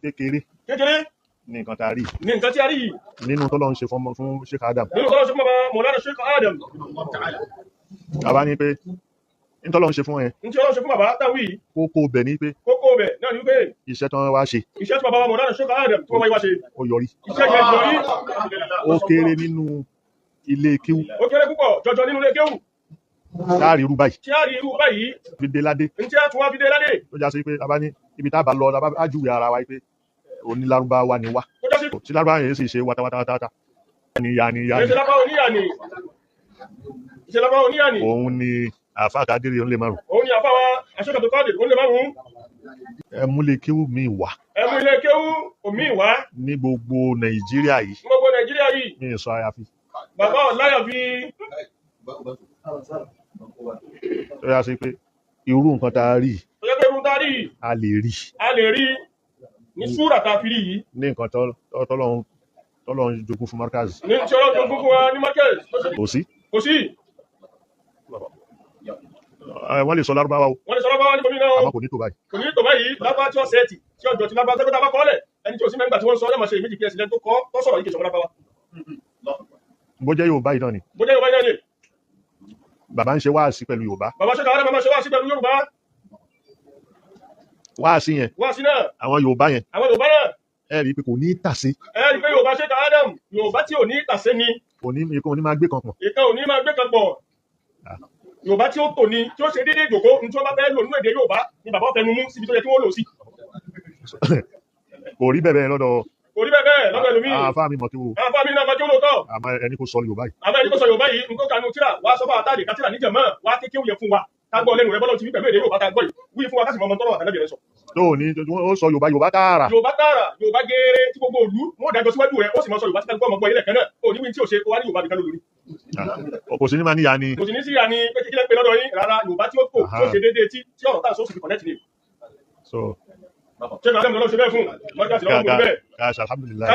kékeré ní nǹkan tá a rí nínú tọ́lọ́run ṣe fún Sheikh Adam. Bàbá ní pé ní tọ́lọ́run ṣe fún ẹ kókó bẹ̀ ní pé iṣẹ́ tán wá ṣe ó yọrí. Ó kéré nínú ilé kéwú. Ó kéré púpọ̀ jọjọ nínú ilé kéwú. Táàrí irú báyìí. Fi dé ládé. Ó já sí pé a bá ní ibi tá a bá lọ la bá júwe ara wa pé onílárúbáwá ni wá. Tí lárúbáwá yẹn sì ṣe wátawátawátá. Òun ni àfáà Kádírì ó lé márùn. Òun ni àfáà wa Aṣọ́kàtò Kádírì ó lé márùn. Ẹ mú ilé kéwú mi wá. Ẹ mú ilé kéwú omi wá. Ní gbogbo Nàìjíríà yìí. Mi ì sọ àyàfi. Bàbá ọ̀láyà fi. Tó yá sí pé irú nǹkan tá a rí. A lè rí. Ní súrà tá a fi rí yìí. Ní nǹkan tọ́lọ́run jogún fún Markaz. Ní tí Ọlọ́run jogún fún wa ní Markaz. Kò sí. Wọ́n lè sọ lárúbáwá o. Níbo mi náà. Àmọ́ kò ní tó báyìí. Lábá tí wọ́n sẹ́ẹ̀tì tí ọjọ́ tí lábá tẹ́gbẹ́ta bá kọ́lẹ̀ ẹni tí ò sí mẹ́gbà tí wọ́n sọ ọlọ́mọ ṣe ìméjì kí ẹsìlẹ̀ tó sọ̀rọ̀ yìí kì í sọ̀rọ̀ lábáwá. Bó jẹ́ Yorùbá yìí náà ni. Bàbá ń ṣe wáàsí pẹ̀lú Yorùbá. Bàbá ṣe káàrẹ́ bàbá ṣe wáàsí pẹ̀lú Yorùbá. Wáàsí yẹn. Àwọn Yorùbá yẹn. Ẹ rí i pé kò ní tàsé. Yorùbá ṣe ká Adam Yorùbá tí ò ní tàsé ni. Ìkan ò ní máa gbé kan pọ̀. Yorùbá tí ó tò ní tí ó ṣe déédéé ìjòkó ní tí wọ́n bá fẹ́ lò nínú èdè Yorùbá ni bàbá ọ̀fẹ́ mú síbi tó yẹ kí wọ́n lò sí. Kò rí bẹ́ẹ̀ lọ́dọ̀ ẹlòmíì. Àfáà mi mọ̀ kí wo. Àfáà mi náà máa jó lóòótọ́. Àmọ́ ẹni kò sọ Yorùbá yìí. Nǹkan kanú tíra wá sọ́fà àtàdé kátìrà níjàmọ́ wá kékeré yẹ fún wa ká gbọ́ lẹ́nu rẹ̀ bọ́lá ti wí pẹ̀lú èdè Yorùbá ká gbọ́ yìí wí fún wa ká sì mọ ọmọ tọ́lọ̀ àtàlẹ́bì rẹ̀ sọ. Lóòní ó sọ Yorùbá tààrà. Yorùbá gẹ́rẹ́ tí gbogbo òlú wọn ò dájọ́ síwájú rẹ̀ ó sì mọ sọ Yorùbá tí kálukú ọmọ gbọ́ ilẹ̀ kan náà ó ní wí tí ò ṣe kó wá ní Yorùbá nìkan lórí. Kò sí ní máa níyà ni. Kò sí ní síyà ni pé kíkílẹ̀ pé lọ́dọ̀ yín rárá Yorùbá tí ó tò tí ó ṣe déédéé tí ọ̀rọ̀ táà sóòsì fi kọ̀nẹ́tì ni. Ṣé kàdé mi lọ́ọ́ ṣe bẹ́ẹ̀ fún? Alhamdulillah.